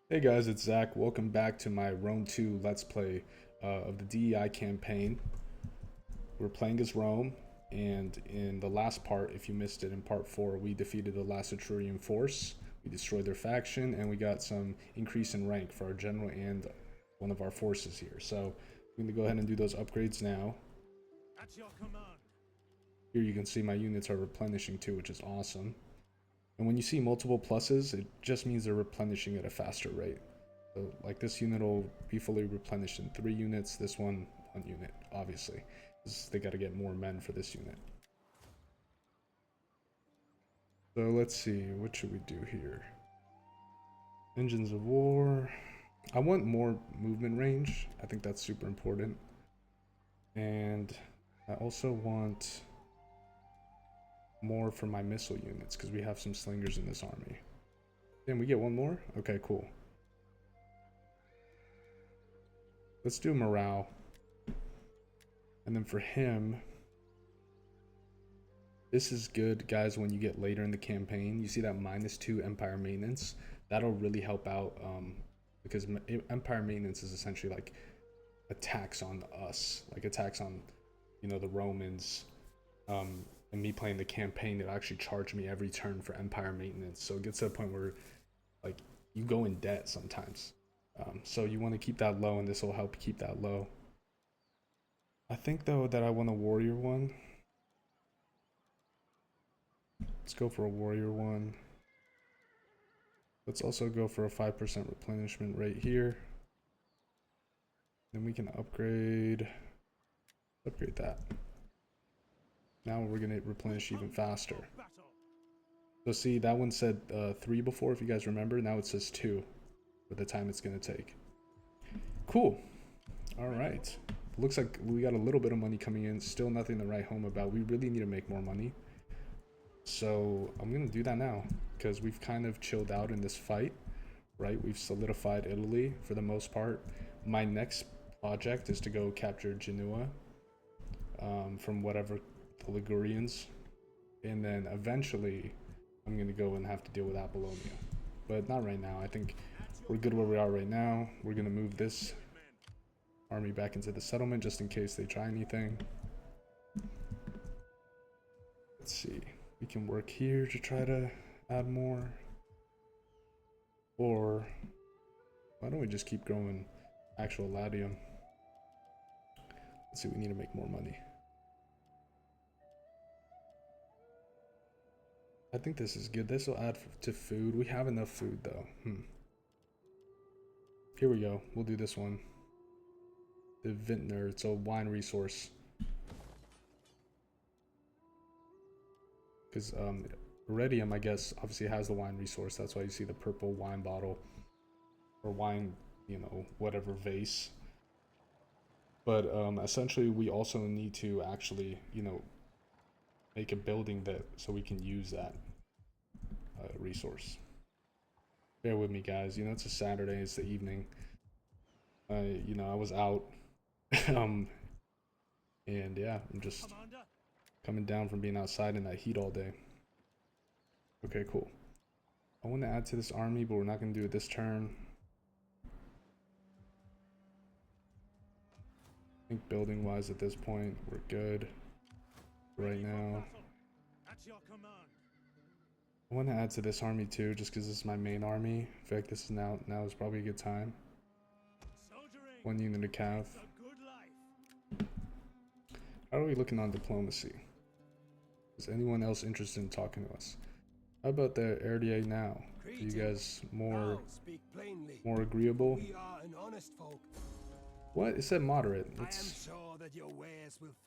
Hey guys, it's Zach. Welcome back to my Rome 2 Let's Play of the DEI campaign. We're playing as Rome, and in the last part, if you missed it in part 4, we defeated the last Etrurian force, we destroyed their faction, and we got some increase in rank for our general and one of our forces here. So I'm going to go ahead and do those upgrades now. At your command. Here you can see my units are replenishing too, which is awesome. And when you see multiple pluses, it just means they're replenishing at a faster rate. So like this unit will be fully replenished in 3 units, this one unit, obviously. They got to get more men for this unit. So let's see, what should we do here? Engines of war. I want more movement range. I think that's super important. And I also want more for my missile units because we have some slingers in this army. Then we get one more? Okay, cool. Let's do morale. And then for him, this is good, guys, when you get later in the campaign. You see that -2 Empire Maintenance? That'll really help out because Empire Maintenance is essentially like attacks on us, like attacks on, the Romans. And me playing the campaign, it'll actually charge me every turn for Empire Maintenance. So it gets to a point where, like, you go in debt sometimes. So you want to keep that low, and this will help keep that low. I think, though, that I want a warrior one. Let's go for a warrior one. Let's also go for a 5% replenishment rate here. Then we can upgrade that. Now we're gonna replenish even faster. So see, that one said 3 before, if you guys remember. Now it says 2 for the time it's gonna take. Cool. All right. Looks like we got a little bit of money coming in. Still nothing to write home about. We really need to make more money. So I'm gonna do that now because we've kind of chilled out in this fight, right? We've solidified Italy for the most part. My next project is to go capture Genoa from whatever the Ligurians, and then eventually I'm gonna go and have to deal with Apollonia, but not right now. I think we're good where we are right now. We're gonna move this army back into the settlement just in case they try anything. Let's see. We can work here to try to add more. Or why don't we just keep growing actual Latium? Let's see, we need to make more money. I think this is good. This will add to food. We have enough food though. Here we go. We'll do this one. The Vintner. It's a wine resource. Because Iridium, I guess, obviously has the wine resource. That's why you see the purple wine bottle. Or wine, whatever vase. But essentially, we also need to actually, make a building that so we can use that resource. Bear with me, guys. It's a Saturday. It's the evening. I was out, um, and yeah, I'm just coming down from being outside in that heat all day. Okay, cool. I want to add to this army, but we're not going to do it this turn. I think building wise at this point, we're good right now. I want to add to this army too, just because this is my main army. I feel like this is now is probably a good time. 1 unit of cav. How are we looking on diplomacy? Is anyone else interested in talking to us? How about the RDA now? Are you guys more agreeable? What? It said moderate. Let's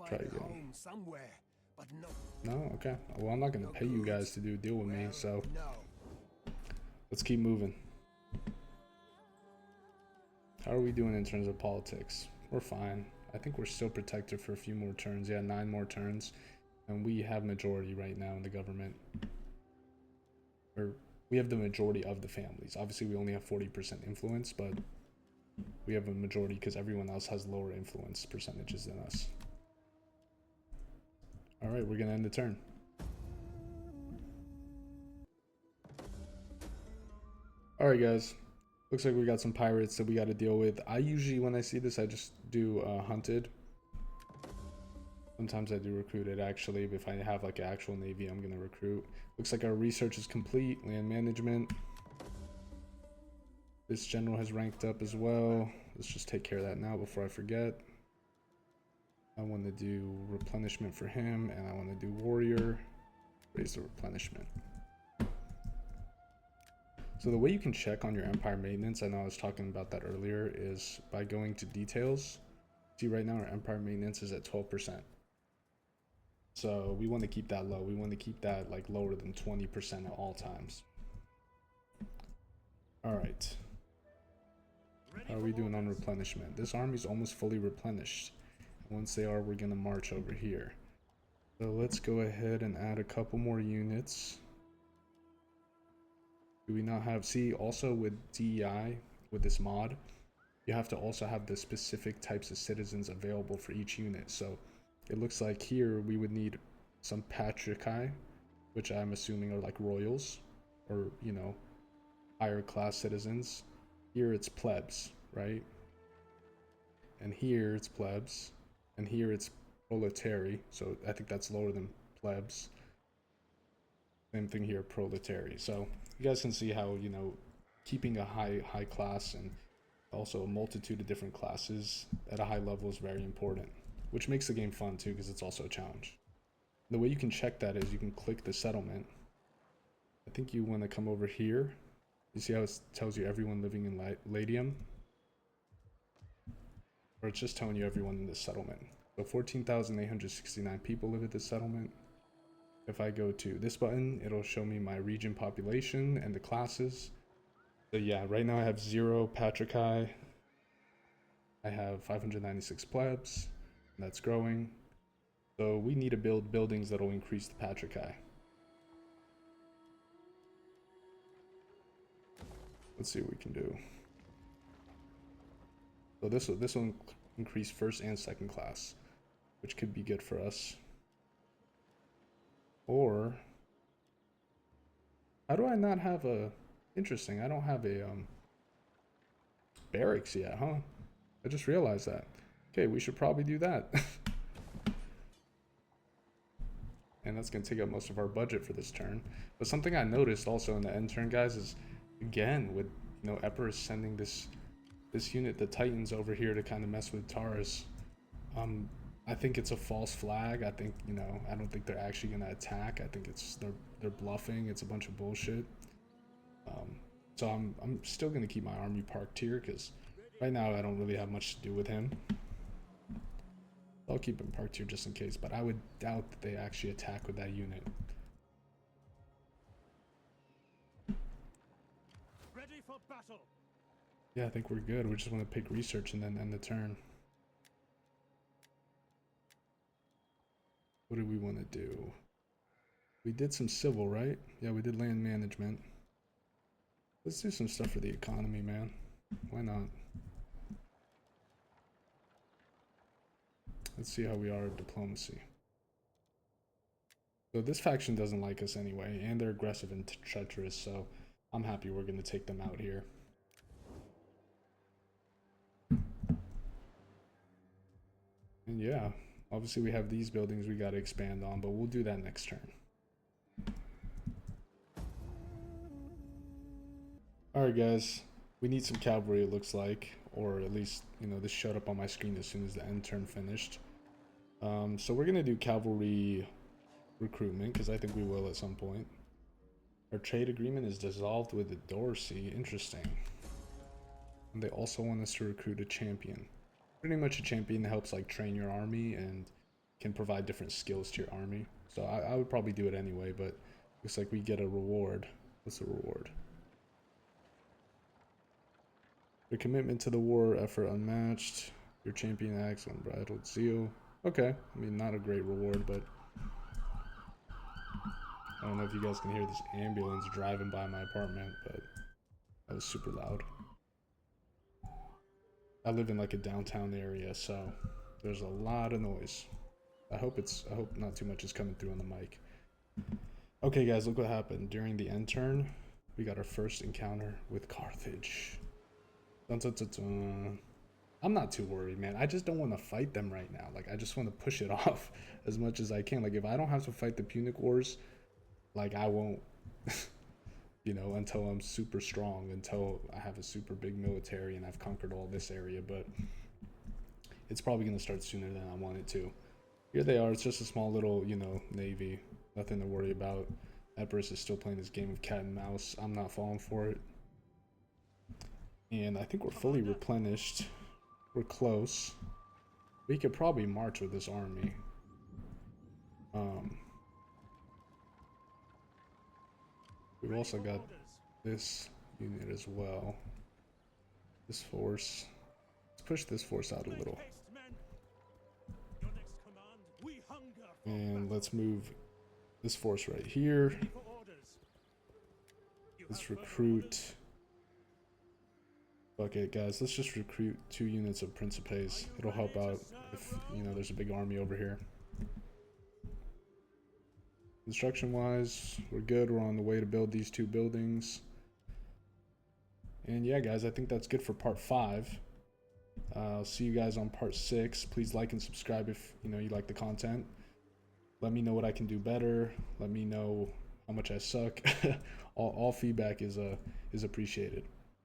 try again. But No? Okay. Well, I'm not going to pay you guys to do a deal with me, so let's keep moving. How are we doing in terms of politics? We're fine. I think we're still protected for a few more turns. Yeah, 9 more turns. And we have majority right now in the government. Or we have the majority of the families. Obviously, we only have 40% influence, but we have a majority because everyone else has lower influence percentages than us. Alright, we're gonna end the turn. Alright, guys. Looks like we got some pirates that we got to deal with. I usually, when I see this, I just do hunted. Sometimes I do recruited, actually. But if I have like an actual navy, I'm going to recruit. Looks like our research is complete. Land management. This general has ranked up as well. Let's just take care of that now before I forget. I want to do replenishment for him, and I want to do warrior. Raise the replenishment. So the way you can check on your empire maintenance, I know I was talking about that earlier, is by going to details. See, right now our empire maintenance is at 12%. So we want to keep that low. We want to keep that like lower than 20% at all times. All right. How are we doing on replenishment? This army's almost fully replenished. Once they are, we're going to march over here. So let's go ahead and add a couple more units. Do we not have... See, also with DEI, with this mod, you have to also have the specific types of citizens available for each unit. So it looks like here we would need some patrici, which I'm assuming are like royals, or, you know, higher class citizens. Here it's plebs, right? And here it's plebs. And here it's proletary, so I think that's lower than plebs. Same thing here, proletary. So you guys can see how, you know, keeping a high class and also a multitude of different classes at a high level is very important, which makes the game fun too, because it's also a challenge. The way you can check that is you can click the settlement. I think you want to come over here. You see how it tells you everyone living in Latium? Or it's just telling you everyone in this settlement. So 14,869 people live at this settlement. If I go to this button, it'll show me my region population and the classes. So yeah, right now I have 0 patrici. I have 596 plebs, and that's growing. So we need to build buildings that'll increase the patrici. Let's see what we can do. So this will increase first and second class, which could be good for us. Or how do I not have a... Interesting, I don't have a barracks yet, huh? I just realized that. Okay, we should probably do that. And that's gonna take up most of our budget for this turn. But something I noticed also in the end turn, guys, is again with, you know, Emperor sending this unit, the Titans, over here to kind of mess with Taurus. I think it's a false flag. I think, you know, I don't think they're actually gonna attack. I think it's they're bluffing. It's a bunch of bullshit. So I'm still gonna keep my army parked here because right now I don't really have much to do with him. I'll keep him parked here just in case, but I would doubt that they actually attack with that unit. Ready for battle. Yeah, I think we're good. We just want to pick research and then end the turn. What do we want to do? We did some civil, right? Yeah, we did land management. Let's do some stuff for the economy, man. Why not? Let's see how we are at diplomacy. So this faction doesn't like us anyway, and they're aggressive and treacherous, so I'm happy we're going to take them out here. And yeah, obviously we have these buildings we got to expand on, but we'll do that next turn. Alright guys, we need some cavalry it looks like, or at least, you know, this showed up on my screen as soon as the end turn finished. So we're going to do cavalry recruitment, because I think we will at some point. Our trade agreement is dissolved with the Dorsey. Interesting. And they also want us to recruit a champion. Pretty much a champion that helps like train your army and can provide different skills to your army. So I would probably do it anyway, but looks like we get a reward. What's the reward? The commitment to the war effort unmatched. Your champion acts unbridled zeal. Okay, I mean, not a great reward, but I don't know if you guys can hear this ambulance driving by my apartment, but that was super loud. I live in like a downtown area, so there's a lot of noise. I hope not too much is coming through on the mic. Okay guys, look what happened. During the end turn, we got our first encounter with Carthage. Dun, dun, dun, dun. I'm not too worried, man. I just don't want to fight them right now. Like, I just want to push it off as much as I can. Like, if I don't have to fight the Punic Wars, like, I won't, you know, until I'm super strong, until I have a super big military and I've conquered all this area. But it's probably going to start sooner than I want it to. Here they are. It's just a small little, you know, navy. Nothing to worry about. Epirus is still playing this game of cat and mouse. I'm not falling for it. And I think we're fully replenished. We're close. We could probably march with this army. We've also got this unit as well. This force. Let's push this force out a little. And let's move this force right here. Let's recruit. Fuck it, guys. Let's just recruit 2 units of Principes. It'll help out if, you know, there's a big army over here. Construction-wise, we're good. We're on the way to build these 2 buildings. And yeah, guys, I think that's good for part 5. I'll see you guys on part 6. Please like and subscribe if, you know, you like the content. Let me know what I can do better. Let me know how much I suck. all feedback is appreciated.